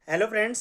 Hello friends.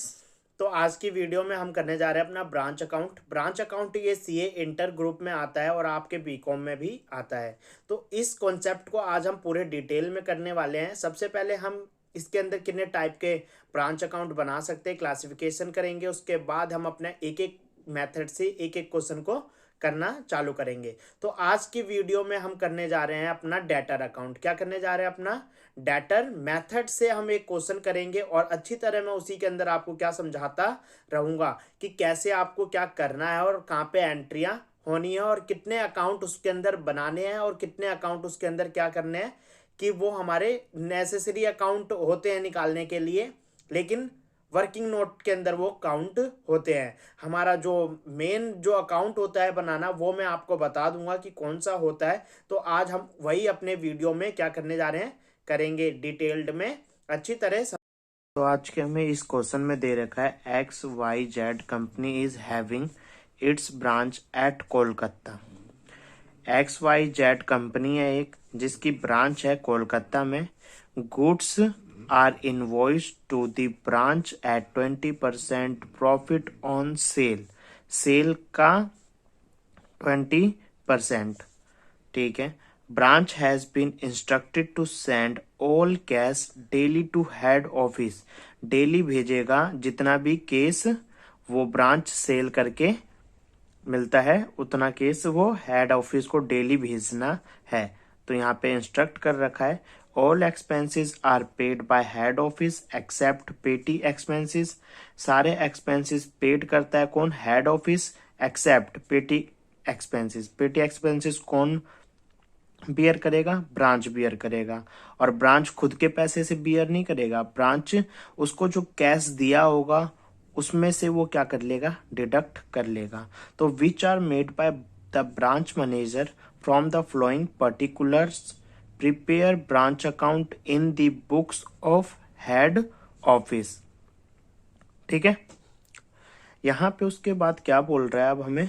तो आज की वीडियो में हम करने जा रहे हैं अपना ब्रांच अकाउंट ये सीए इंटर ग्रुप में आता है और आपके बीकॉम में भी आता है। तो इस कॉन्सेप्ट को आज हम पूरे डिटेल में करने वाले हैं। सबसे पहले हम इसके अंदर कितने टाइप के ब्रांच अकाउंट बना सकते हैं क्लासिफिकेशन करेंगे। उसके बाद हम अपने एक एक मेथड से एक एक क्वेश्चन को करना चालू करेंगे। तो आज की वीडियो में हम करने जा रहे हैं अपना डेटर अकाउंट। क्या करने जा रहे हैं? अपना डेटर मेथड से हम एक क्वेश्चन करेंगे और अच्छी तरह मैं उसी के अंदर आपको क्या समझाता रहूंगा कि कैसे आपको क्या करना है और कहाँ पे एंट्रियां होनी है और कितने अकाउंट उसके अंदर बनाने हैं और कितने अकाउंट उसके अंदर क्या करने हैं कि वो हमारे नेसेसरी अकाउंट होते हैं निकालने के लिए, लेकिन वर्किंग नोट के अंदर वो काउंट होते हैं। हमारा जो मेन जो अकाउंट होता है बनाना वो मैं आपको बता दूंगा कि कौन सा होता है। तो आज हम वही अपने वीडियो में क्या करने जा रहे हैं, करेंगे डिटेल्ड में अच्छी तरह। तो आज के हमें इस क्वेश्चन में दे रखा है XYZ company is having its branch at Kolkata. XYZ company है एक जिसकी ब्रांच है कोलकाता में। Goods are invoice to the branch at 20% profit on sale. Sale का 20%। ठीक है। Branch has been instructed to send all cash daily to head office. Daily भेजेगा जितना भी केस वो ब्रांच सेल करके मिलता है उतना केस वो हेड ऑफिस को डेली भेजना है। तो यहाँ पे इंस्ट्रक्ट कर रखा है all expenses are paid by head office except petty expenses. सारे एक्सपेंसेस पेड करता है कौन? Head office, except petty expenses. Petty expenses कौन बियर करेगा? ब्रांच बियर करेगा। और ब्रांच खुद के पैसे से बियर नहीं करेगा, ब्रांच उसको जो कैश दिया होगा उसमें से वो क्या कर लेगा? डिडक्ट कर लेगा। तो which are made by the branch manager from the following particulars. Prepare branch account in the books of head office. ठीक है। यहाँ पे उसके बाद क्या बोल रहा है अब हमें?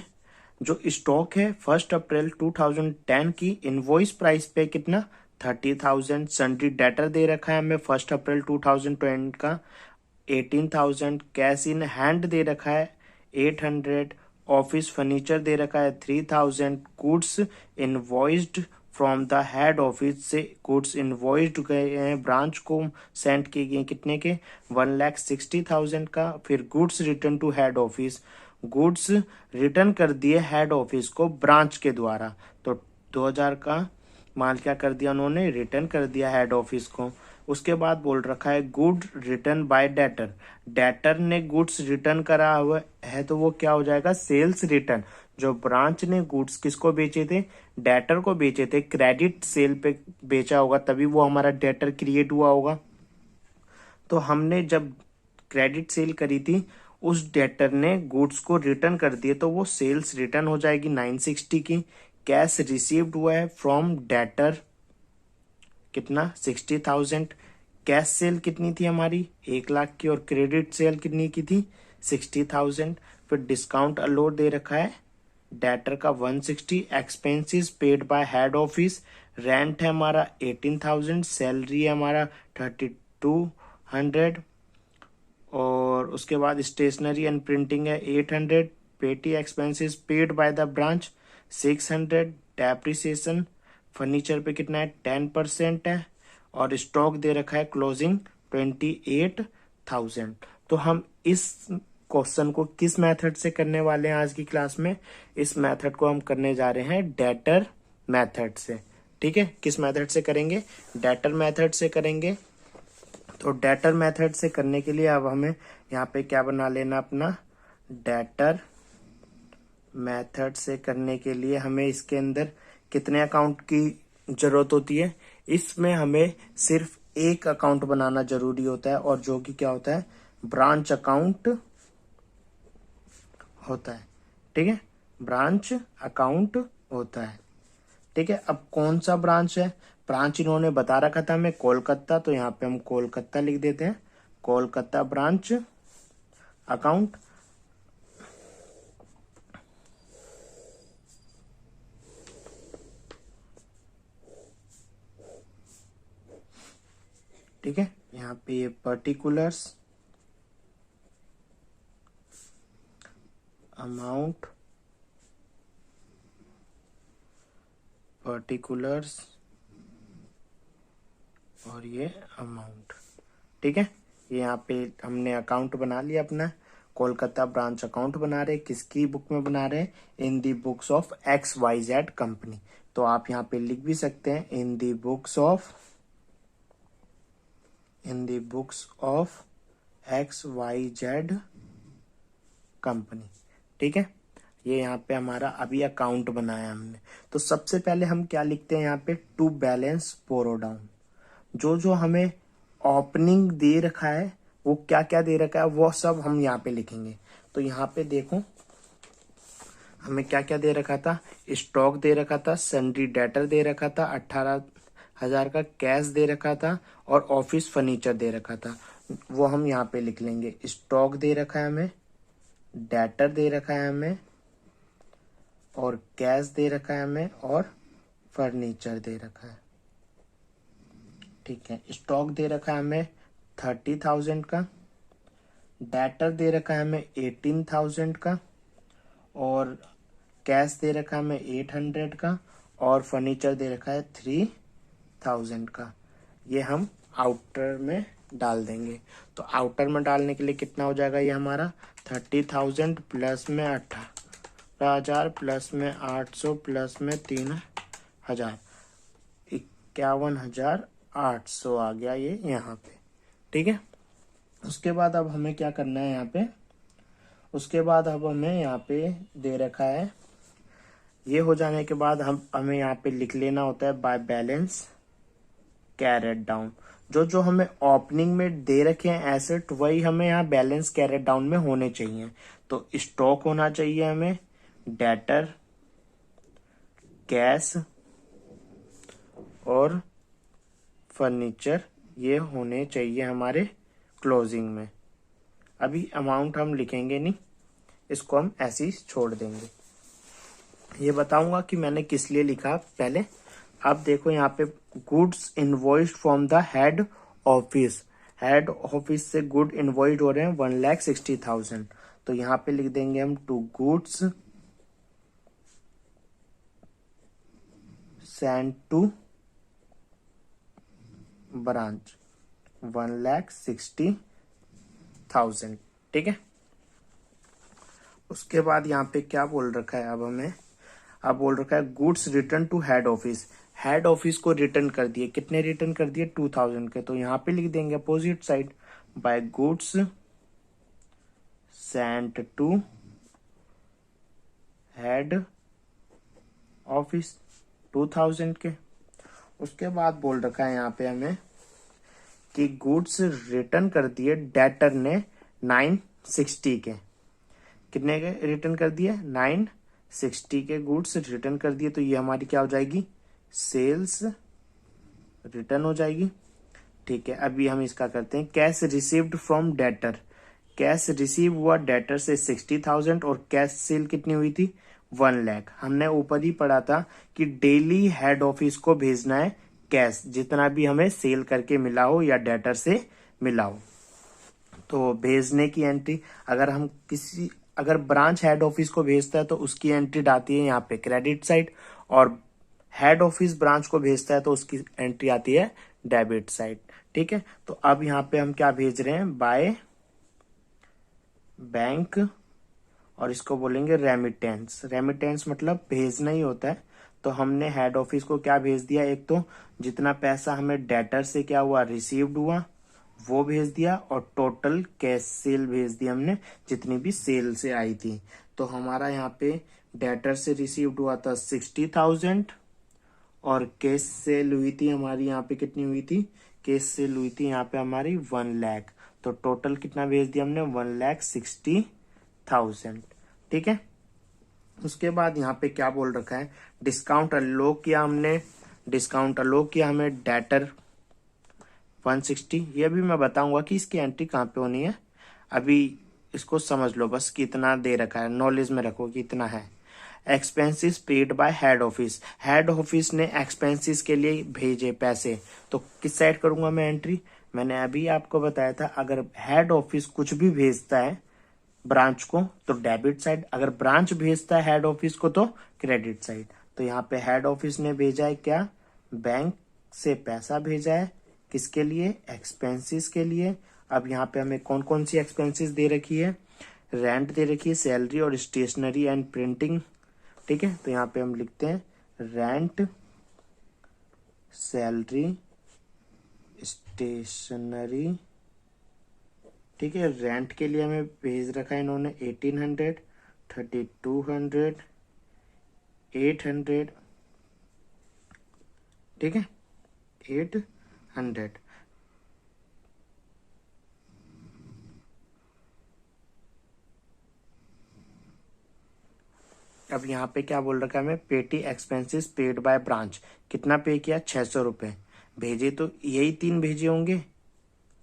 जो स्टॉक है 1 अप्रैल 2010 की इनवॉइस प्राइस पे कितना? 30,000। सन्ड्री डेटर दे रखा है हमें 1 अप्रैल 2020 का 18,000। कैश इन हैंड दे रखा है 800। ऑफिस फर्नीचर दे रखा है 3,000। Goods invoiced from the head office से गुड्स इनवॉइस्ड गए हैं ब्रांच को सेंड किए गए कितने के? 1,60,000 का। फिर goods return to head office. Goods return कर दिए हेड ऑफिस को ब्रांच के द्वारा। तो 2,000 का माल क्या कर दिया उन्होंने? रिटर्न कर दिया हेड ऑफिस को। उसके बाद बोल रखा है good return by debtor. Debtor ने गुड्स रिटर्न करा हुआ है तो वो क्या हो जाएगा? Sales return. जो ब्रांच ने गुड्स किसको बेचे थे? डेटर को बेचे थे। क्रेडिट सेल पे बेचा होगा तभी वो हमारा डेटर क्रिएट हुआ होगा। तो हमने जब क्रेडिट सेल करी थी उस डेटर ने गुड्स को रिटर्न कर दिए तो वो सेल्स रिटर्न हो जाएगी 960 की। कैश रिसीव्ड हुआ है फ्रॉम डेटर कितना? 60,000। कैश सेल कितनी थी हमारी? 1 लाख की। और क्रेडिट सेल कितनी की थी? 60,000। फिर डिस्काउंट अलोड दे रखा है डेटर का 160। Expenses paid by head office. Rent है हमारा 18,000। सैलरी है हमारा 3,200। और उसके बाद स्टेशनरी एंड प्रिंटिंग है 800। पेटी expenses paid by the branch 600। Depreciation furniture पे कितना है? 10% है। और स्टॉक दे रखा है क्लोजिंग 28,000। तो हम इस क्वेश्चन को किस मेथड से करने वाले हैं आज की क्लास में? इस मेथड को हम करने जा रहे हैं डेटर मेथड से। ठीक है। किस मेथड से करेंगे? डेटर मेथड से करेंगे। तो डेटर मेथड से करने के लिए अब हमें यहाँ पे क्या बना लेना अपना? डेटर मेथड से करने के लिए हमें इसके अंदर कितने अकाउंट की जरूरत होती है? इसमें हमें सिर्फ एक अकाउंट बनाना जरूरी होता है और जो कि क्या होता है? ब्रांच अकाउंट होता है। ठीक है। ब्रांच अकाउंट होता है। ठीक है। अब कौन सा ब्रांच है? ब्रांच इन्होंने बता रखा था हमें कोलकाता, तो यहाँ पे हम कोलकाता लिख देते हैं। Kolkata branch account. ठीक है। यहाँ पे ये पर्टिकुलर्स अमाउंट पर्टिकुलर्स और ये अमाउंट। ठीक है, ये यहाँ पे हमने अकाउंट बना लिया अपना, कोलकाता ब्रांच अकाउंट बना रहे, किसकी बुक में बना रहे, इन the books of XYZ company. तो आप यहाँ पे लिख भी सकते हैं इन the books of XYZ company. ठीक है, ये यहाँ पे हमारा अभी अकाउंट बनाया हमने। तो सबसे पहले हम क्या लिखते हैं यहाँ पे, टू बैलेंस बोरो डाउन। जो जो हमें ओपनिंग दे रखा है, वो क्या क्या दे रखा है, वो सब हम यहाँ पे लिखेंगे। तो यहाँ पे देखो हमें क्या क्या दे रखा था, स्टॉक दे रखा था, सन्ड्री डेटर दे रखा था 18,000 का, कैश दे रखा था, और ऑफिस फर्नीचर दे रखा था। वो हम यहाँ पे लिख लेंगे। स्टॉक दे रखा है हमें, डेटर दे रखा है हमें, और कैश दे रखा है हमें, और फर्नीचर दे रखा है। ठीक है, स्टॉक दे रखा है हमें 30,000 का, डेटर दे रखा है हमें 18,000 का, और कैश दे रखा है हमें 800 का, और फर्नीचर दे रखा है 3,000 का। ये हम आउटर में डाल देंगे। तो आउटर में डालने के लिए कितना हो जाएगा, ये हमारा 30,000 प्लस में 18,000 प्लस में 800 प्लस में 3,000, 51,800 आ गया ये यहाँ पे। ठीक है, उसके बाद अब हमें क्या करना है यहाँ पे, उसके बाद अब हमें यहाँ पे दे रखा है, ये हो जाने के बाद हमें यहाँ पे लिख लेना होता है बाय बैलेंस कैरेट डाउन। जो जो हमें ओपनिंग में दे रखे हैं एसेट, वही हमें यहाँ बैलेंस कैरेट डाउन में होने चाहिए। तो स्टॉक होना चाहिए हमें, डेटर, कैश और फर्नीचर, ये होने चाहिए हमारे क्लोजिंग में। अभी अमाउंट हम लिखेंगे नहीं, इसको हम ऐसे ही छोड़ देंगे। ये बताऊंगा कि मैंने किस लिए लिखा पहले। अब देखो यहाँ पे goods invoiced from the head office, head office से गुड इनवॉइस्ड हो रहे हैं 1,60,000। तो यहाँ पे लिख देंगे हम to goods send to branch 1,60,000। ठीक है, उसके बाद यहाँ पे क्या बोल रखा है, अब बोल रखा है goods return to head office. Head office को रिटर्न कर दिए, कितने रिटर्न कर दिए, 2,000 के। तो यहाँ पे लिख देंगे opposite side, by goods sent to head office 2,000 के। उसके बाद बोल रखा है यहाँ पे हमें कि गुड्स रिटर्न कर दिए डेटर ने 960 के। कितने के रिटर्न कर दिए, 960 के गुड्स रिटर्न कर दिए। तो ये हमारी क्या हो जाएगी, सेल्स रिटर्न हो जाएगी। ठीक है, अभी हम इसका करते हैं cash received from debtor. Cash receive हुआ डेटर से 60,000 और कैश सेल कितनी हुई थी, 1 लाख। हमने ऊपर ही पढ़ा था कि डेली हेड ऑफिस को भेजना है कैश, जितना भी हमें सेल करके मिला हो या डेटर से मिला हो। तो भेजने की एंट्री, अगर ब्रांच हेड ऑफिस को भेजता है तो उसकी एंट्री आती है यहाँ पे क्रेडिट साइड, और हेड ऑफिस ब्रांच को भेजता है तो उसकी एंट्री आती है डेबिट साइड। ठीक है, तो अब यहाँ पे हम क्या भेज रहे हैं, बाय बैंक, और इसको बोलेंगे रेमिटेंस। रेमिटेंस मतलब भेजना ही होता है। तो हमने हेड ऑफिस को क्या भेज दिया, एक तो जितना पैसा हमें डेटर से क्या हुआ, रिसीव्ड हुआ, वो भेज दिया, और टोटल कैश सेल भेज दिया हमने, जितनी भी सेल से आई थी। तो हमारा यहाँ पे डेटर से रिसीव्ड हुआ था 60,000, और कैश सेल हुई थी हमारी यहाँ पे कितनी हुई थी, कैश सेल हुई थी यहाँ पे हमारी 1 लाख। तो टोटल कितना भेज दिया हमने, 1,60,000। ठीक है, उसके बाद यहाँ पे क्या बोल रखा है, डिस्काउंट अलोक किया हमने, डिस्काउंट अलोक किया हमें डेटर 160। ये भी मैं बताऊंगा कि इसकी एंट्री कहाँ पे होनी है। अभी इसको समझ लो बस, कितना दे रखा है, नॉलेज में रखो कि इतना है। Expenses paid by head office, head office ने एक्सपेंसेस के लिए भेजे पैसे, तो किस साइड करूंगा मैं एंट्री। मैंने अभी आपको बताया था, अगर हेड ऑफिस कुछ भी भेजता है ब्रांच को तो डेबिट साइड, अगर ब्रांच भेजता है हेड ऑफिस को तो क्रेडिट साइड। तो यहाँ पे हेड ऑफिस ने भेजा है क्या, बैंक से पैसा भेजा है, किसके लिए, एक्सपेंसेस के लिए। अब यहाँ पे हमें कौन कौन सी एक्सपेंसेस दे रखी है, रेंट दे रखी है, सैलरी और स्टेशनरी एंड प्रिंटिंग। ठीक है, तो यहाँ पे हम लिखते हैं रेंट, सैलरी, स्टेशनरी। ठीक है, रेंट के लिए हमें भेज रखा है इन्होंने 1800, 3200, 800। ठीक है, 800। अब यहाँ पे क्या बोल रखा है हमें, पेटी एक्सपेंसेस पेड बाय ब्रांच, कितना पे किया, 600 रुपये। भेजे तो यही 3 भेजे होंगे,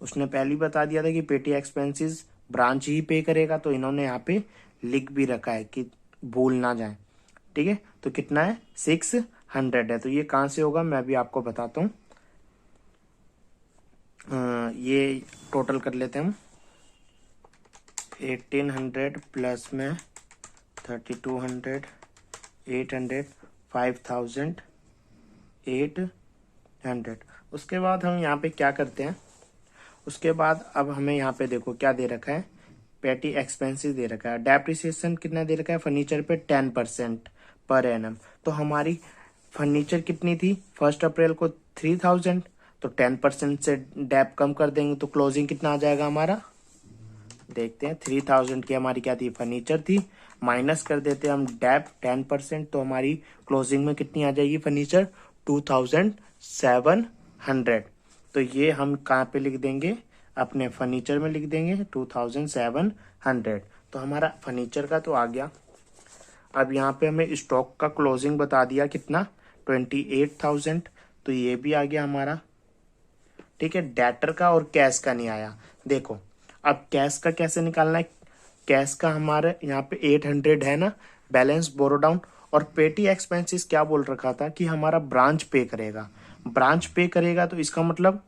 उसने पहले ही बता दिया था कि पेटी एक्सपेंसेस ब्रांच ही पे करेगा, तो इन्होंने यहाँ पे लिख भी रखा है कि भूल ना जाए। ठीक है, तो कितना है, 600 है। तो ये कहाँ से होगा मैं भी आपको बताता हूँ। ये टोटल कर लेते हैं हम, 1800 प्लस में 3200, 800, 5800। उसके बाद हम यहाँ पे क्या करते हैं, उसके बाद अब हमें यहाँ पे देखो क्या दे रखा है, पेटी एक्सपेंसेस दे रखा है, डेप्रिसिएशन कितना दे रखा है, फर्नीचर पे 10% पर एनम। तो हमारी फर्नीचर कितनी थी 1 अप्रैल को, 3000। तो 10% से डेप कम कर देंगे तो क्लोजिंग कितना आ जाएगा हमारा, देखते हैं। 3000 की हमारी क्या थी, फर्नीचर थी, माइनस कर देते हैं हम डेप 10%, तो हमारी क्लोजिंग में कितनी आ जाएगी फर्नीचर, 2700। तो ये हम कहाँ पे लिख देंगे, अपने फर्नीचर में लिख देंगे 2700। तो हमारा फर्नीचर का तो आ गया। अब यहाँ पे हमें स्टॉक का क्लोजिंग बता दिया कितना, 28,000। तो ये भी आ गया हमारा। ठीक है, डेटर का और कैश का नहीं आया। देखो अब कैश का कैसे निकालना है, कैश का हमारे यहाँ पे 800 है ना, बैलेंस बोरो डाउन। और पेटी एक्सपेंसेस क्या बोल रखा था कि हमारा ब्रांच पे करेगा, ब्रांच पे करेगा तो इसका मतलब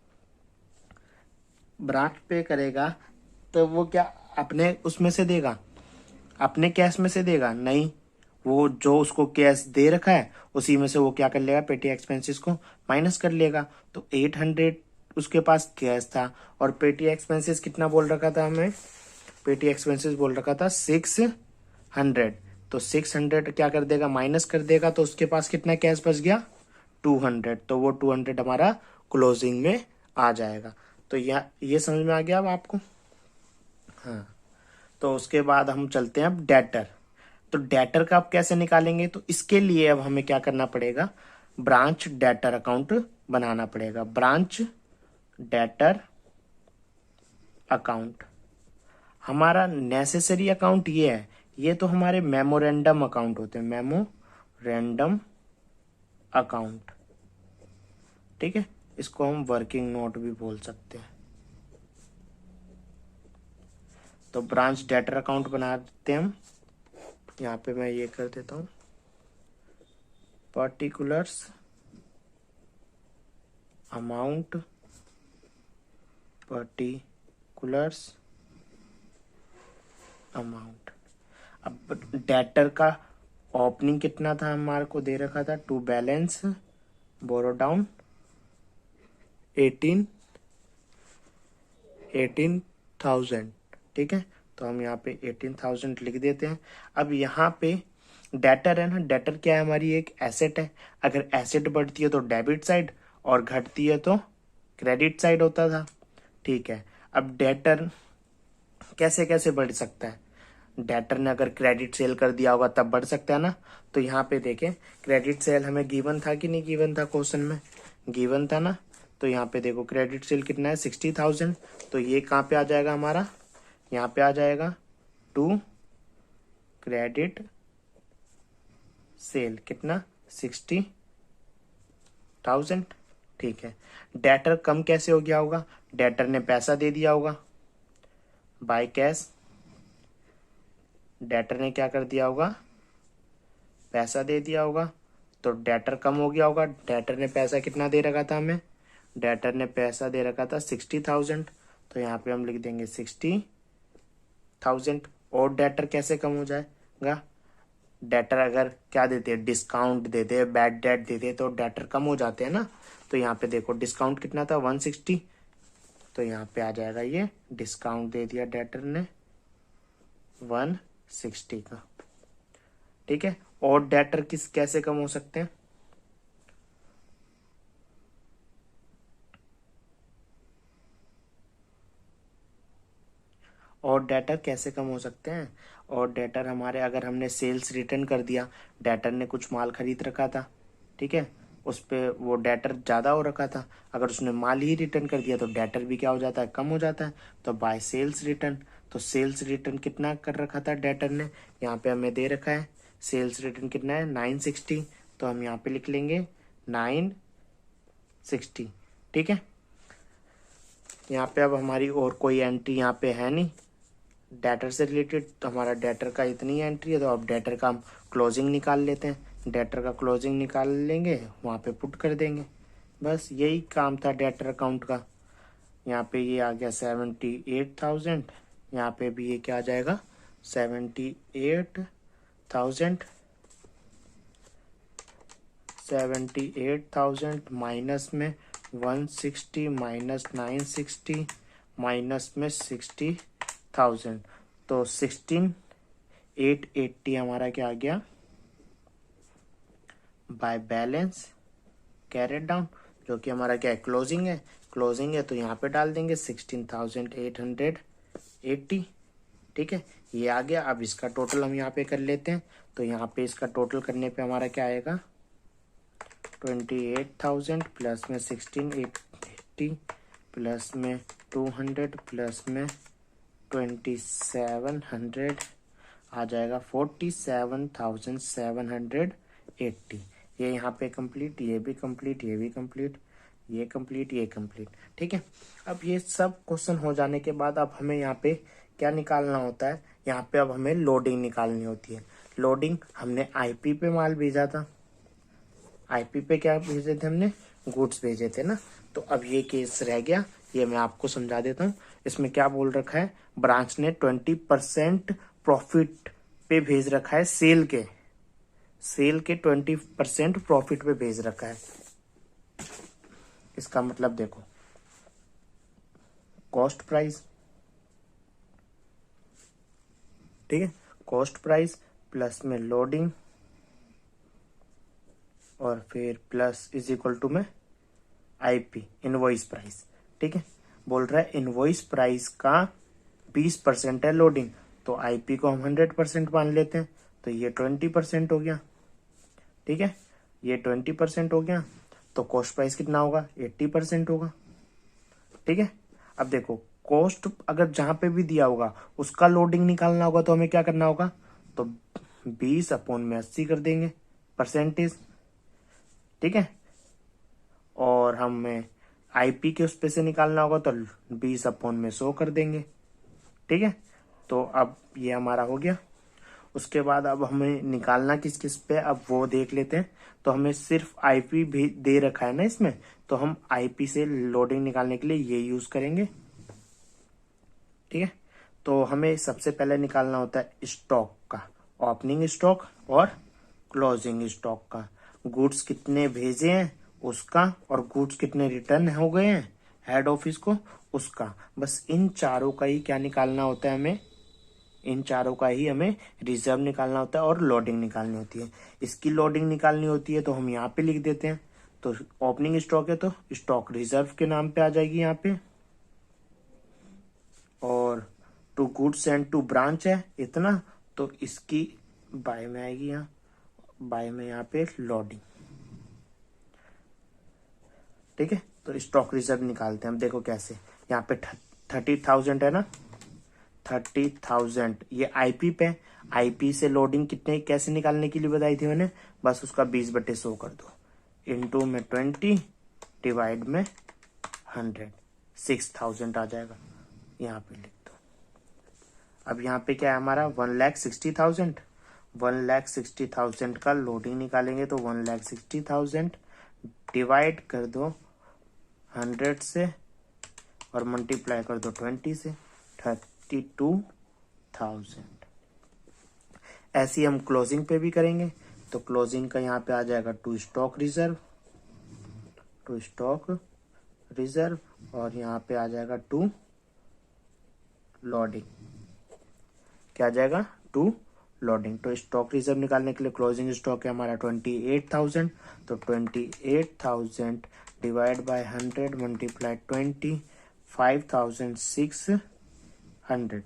ब्रांच पे करेगा तो वो क्या अपने उसमें से देगा, अपने कैश में से देगा, नहीं, वो जो उसको कैश दे रखा है उसी में से वो क्या कर लेगा, पेटी एक्सपेंसेस को माइनस कर लेगा। तो 800 उसके पास कैश था, और पेटी एक्सपेंसेस कितना बोल रखा था हमें, पेटी एक्सपेंसेस बोल रखा था 600। तो 600 क्या कर देगा, माइनस कर देगा, तो उसके पास कितना कैश बच गया, 200। तो वो 200 हमारा क्लोजिंग में आ जाएगा। तो ये समझ में आ गया अब आपको। हाँ, तो उसके बाद हम चलते हैं अब डेटर। तो डेटर का आप कैसे निकालेंगे, तो इसके लिए अब हमें क्या करना पड़ेगा, ब्रांच डेटर अकाउंट बनाना पड़ेगा। ब्रांच डेटर अकाउंट हमारा नेसेसरी अकाउंट ये है, ये तो हमारे मेमोरेंडम अकाउंट होते हैं, मेमोरेंडम अकाउंट। ठीक है, इसको हम वर्किंग नोट भी बोल सकते हैं। तो ब्रांच डेटर अकाउंट बना देते हैं हम। यहाँ पे मैं ये कर देता हूँ, पर्टिकुलर्स अमाउंट, पर्टिकुलर्स अमाउंट। अब डेटर का ओपनिंग कितना था हमारे को दे रखा था, टू बैलेंस बोरो डाउन 18,000। ठीक है, तो हम यहाँ पे 18,000 लिख देते हैं। अब यहाँ पे डेटर है ना, डेटर क्या है, हमारी एक एसेट है। अगर एसेट बढ़ती है तो डेबिट साइड और घटती है तो क्रेडिट साइड होता था। ठीक है, अब डेटर कैसे कैसे बढ़ सकता है, डेटर ने अगर क्रेडिट सेल कर दिया होगा तब बढ़ सकता है ना। तो यहाँ पे देखें, क्रेडिट सेल हमें गिवन था कि नहीं गिवन था, क्वेश्चन में गिवन था ना। तो यहाँ पे देखो क्रेडिट सेल कितना है, 60,000। तो ये कहाँ पे आ जाएगा हमारा, यहाँ पे आ जाएगा टू क्रेडिट सेल कितना, 60,000। ठीक है, डेटर कम कैसे हो गया होगा, डेटर ने पैसा दे दिया होगा बाय कैश। डेटर ने क्या कर दिया होगा, पैसा दे दिया होगा, तो डेटर कम हो गया होगा। डेटर ने पैसा कितना दे रखा था हमें, डेटर ने पैसा दे रखा था 60,000। तो यहाँ पे हम लिख देंगे 60,000। और डेटर कैसे कम हो जाएगा? डेटर अगर क्या देते हैं, डिस्काउंट देते हैं, बैड डेट देते हैं, तो डेटर कम हो जाते हैं ना। तो यहाँ पे देखो डिस्काउंट कितना था 160, तो यहाँ पे आ जाएगा ये डिस्काउंट दे दिया डेटर ने 160 का। ठीक है, और डेटर किस कैसे कम हो सकते हैं? और डेटर कैसे कम हो सकते हैं? और डेटर हमारे, अगर हमने सेल्स रिटर्न कर दिया, डेटर ने कुछ माल खरीद रखा था, ठीक है, उस पे वो डेटर ज्यादा हो रखा था, अगर उसने माल ही रिटर्न कर दिया तो डेटर भी क्या हो जाता है, कम हो जाता है। तो बाय सेल्स रिटर्न, तो सेल्स रिटर्न कितना कर रखा था डेटर ने, यहाँ पे हमें दे रखा है सेल्स रिटर्न कितना है 960, तो हम यहाँ पे लिख लेंगे 960। ठीक है, यहाँ पे अब हमारी और कोई एंट्री यहाँ पे है नहीं डेटर से रिलेटेड, तो हमारा डेटर का इतनी एंट्री है। तो अब डेटर का हम क्लोजिंग निकाल लेते हैं, डेटर का क्लोजिंग निकाल लेंगे, वहाँ पे पुट कर देंगे, बस यही काम था डेटर अकाउंट का। यहाँ पे ये आ गया 78,000, यहाँ पे भी ये क्या आ जाएगा 78,000, 78,000 माइनस में 160 माइनस 960 माइनस में 60,000, तो 16,880 हमारा क्या आ गया बाय बैलेंस कैरेट डाउन, जो कि हमारा क्या है क्लोजिंग है। क्लोजिंग है तो यहाँ पे डाल देंगे 16,880। ठीक है, ये आ गया। अब इसका टोटल हम यहाँ पे कर लेते हैं, तो यहाँ पे इसका टोटल करने पे हमारा क्या आएगा 28,000 प्लस में 16,880 प्लस में 200 प्लस में 2,700 आ जाएगा 47,780। ये यहाँ पे कंप्लीट, ये भी कंप्लीट, ये भी कंप्लीट, ये कंप्लीट, ये कंप्लीट। ठीक है, अब ये सब क्वेश्चन हो जाने के बाद अब हमें यहाँ पे क्या निकालना होता है, यहाँ पे अब हमें लोडिंग निकालनी होती है। लोडिंग, हमने आईपी पे माल भेजा था, आईपी पे क्या भेजे थे हमने, गुड्स भेजे थे ना। तो अब ये केस रह गया, ये मैं आपको समझा देता हूँ। इसमें क्या बोल रखा है, ब्रांच ने 20% प्रॉफिट पे भेज रखा है, सेल के 20% प्रॉफिट पे भेज रखा है। इसका मतलब देखो कॉस्ट प्राइस, ठीक है, कॉस्ट प्राइस प्लस में लोडिंग और फिर प्लस इज इक्वल टू में आईपी इनवॉइस प्राइस। ठीक है, बोल रहा है इनवॉइस प्राइस का 20% है लोडिंग, तो आईपी को हम 100% मान लेते हैं, तो ये 20% हो गया। ठीक है, ये 20% हो गया, तो कॉस्ट प्राइस कितना होगा 80% होगा। ठीक है, अब देखो कॉस्ट अगर जहां पे भी दिया होगा उसका लोडिंग निकालना होगा, तो हमें क्या करना होगा, तो 20/80 कर देंगे परसेंटेज। ठीक है, और हमें आईपी के उस पे से निकालना होगा, तो 20/100 कर देंगे। ठीक है, तो अब ये हमारा हो गया। उसके बाद अब हमें निकालना किस किस पे, अब वो देख लेते हैं। तो हमें सिर्फ आईपी भी दे रखा है ना इसमें, तो हम आईपी से लोडिंग निकालने के लिए ये यूज करेंगे। ठीक है, तो हमें सबसे पहले निकालना होता है स्टॉक का, ओपनिंग स्टॉक और क्लोजिंग स्टॉक का, गुड्स कितने भेजे हैं उसका, और गुड्स कितने रिटर्न हो गए हैं हेड ऑफिस को उसका। बस इन चारों का ही क्या निकालना होता है हमें, इन चारों का ही हमें रिजर्व निकालना होता है और लोडिंग निकालनी होती है। इसकी लोडिंग निकालनी होती है तो हम यहाँ पे लिख देते हैं, तो ओपनिंग स्टॉक है तो स्टॉक रिजर्व के नाम पे आ जाएगी यहाँ पे, और to goods and to branch है इतना, तो इसकी बाय में आएगी, यहाँ बाय में यहाँ पे लोडिंग। ठीक है, तो स्टॉक रिजर्व निकालते हैं हम, देखो कैसे, यहाँ पे 30,000 है ना, 30,000 ये आईपी पे, आईपी से लोडिंग कितने कैसे निकालने के लिए बताई थी मैंने, बस उसका 20/100 कर दो, इंटू में 20 डिवाइड में 100, 6,000 आ जाएगा, यहाँ पे लिख दो। अब यहाँ पे क्या है हमारा 1,60,000, 1,60,000 का लोडिंग निकालेंगे, तो 1,60,000 डिवाइड कर दो 100 से और मल्टीप्लाई कर दो 20 से, 32,000। ऐसे ही हम क्लोजिंग पे भी करेंगे। तो क्लोजिंग का यहाँ पे आ जाएगा टू स्टॉक रिजर्व, और यहाँ पे आ जाएगा टू लोडिंग। क्या आ जाएगा? To loading. तो स्टॉक रिजर्व निकालने के लिए क्लोजिंग स्टॉक है हमारा 28,000, तो 28,000 डिवाइड बाय 100 मल्टीप्लाई 20, 5,600।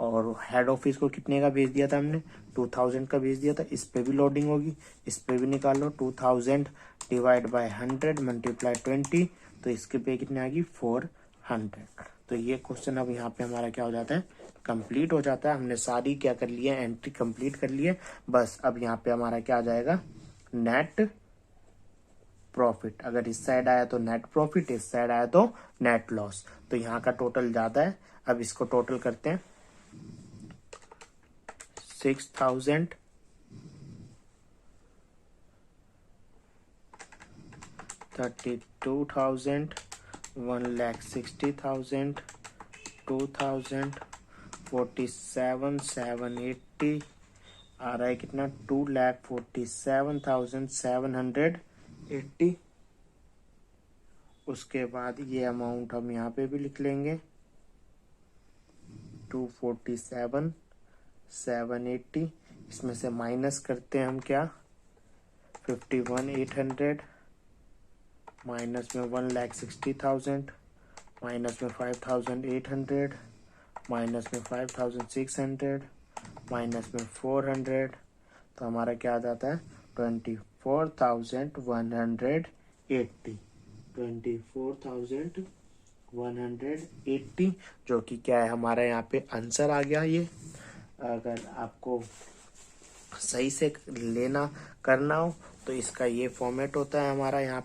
और हेड ऑफिस को कितने का भेज दिया था हमने? 2,000 का भेज दिया था। इस पे भी लोडिंग होगी, इस पे भी निकालो। 2,000 डिवाइड बाय 100 मल्टीप्लाई 20, तो इसके पे कितने आएगी? 400। तो ये क्वेश्चन अब यहाँ पे हमारा क्या हो जाता है? कंप्लीट हो जाता है। हमने सारी क्या कर ली है? एंट्री कंप्लीट कर ली है। बस अब यहाँ पे हमारा क्या आ जाएगा? Net profit. अगर इस साइड आया तो नेट प्रॉफिट, इस साइड आया तो नेट लॉस। तो यहाँ का टोटल ज्यादा है, अब इसको टोटल करते हैं। 6,000 32,000 1,60,000 2,000 47,780 आ रहा है कितना? 2,47,780। उसके बाद ये अमाउंट हम यहाँ पे भी लिख लेंगे, 247,780। इसमें से माइनस करते हैं हम क्या? 51,800 माइनस में 1,60,000 माइनस में 5,800 माइनस में 5,600 माइनस में 400, तो हमारा क्या आ जाता है? 24,180। 24,180 जो कि क्या है हमारा यहाँ पे आंसर आ गया। ये अगर आपको सही से लेना करना हो तो इसका ये फॉर्मेट होता है हमारा। यहाँ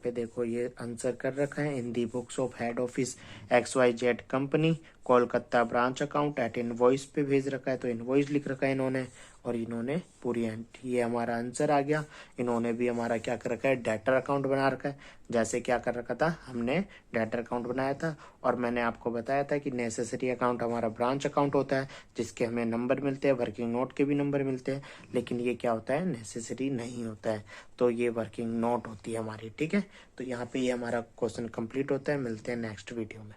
पे देखो ये आंसर कर रखा है, in the books of head office XYZ company Kolkata branch account at invoice पे भेज रखा है, तो इनवॉइस लिख रखा है इन्होंने, और इन्होंने पूरी एंट्री, ये हमारा आंसर आ गया। इन्होंने भी हमारा क्या कर रखा है? डेटर अकाउंट बना रखा है। जैसे क्या कर रखा था हमने? डेटर अकाउंट बनाया था, और मैंने आपको बताया था कि नेसेसरी अकाउंट हमारा ब्रांच अकाउंट होता है, जिसके हमें नंबर मिलते हैं, वर्किंग नोट के भी नंबर मिलते हैं, लेकिन ये क्या होता है? नेसेसरी नहीं होता है। तो ये वर्किंग नोट होती है हमारी, ठीक है। तो यहाँ पे ये हमारा क्वेश्चन कंप्लीट होता है। मिलते हैं नेक्स्ट वीडियो में।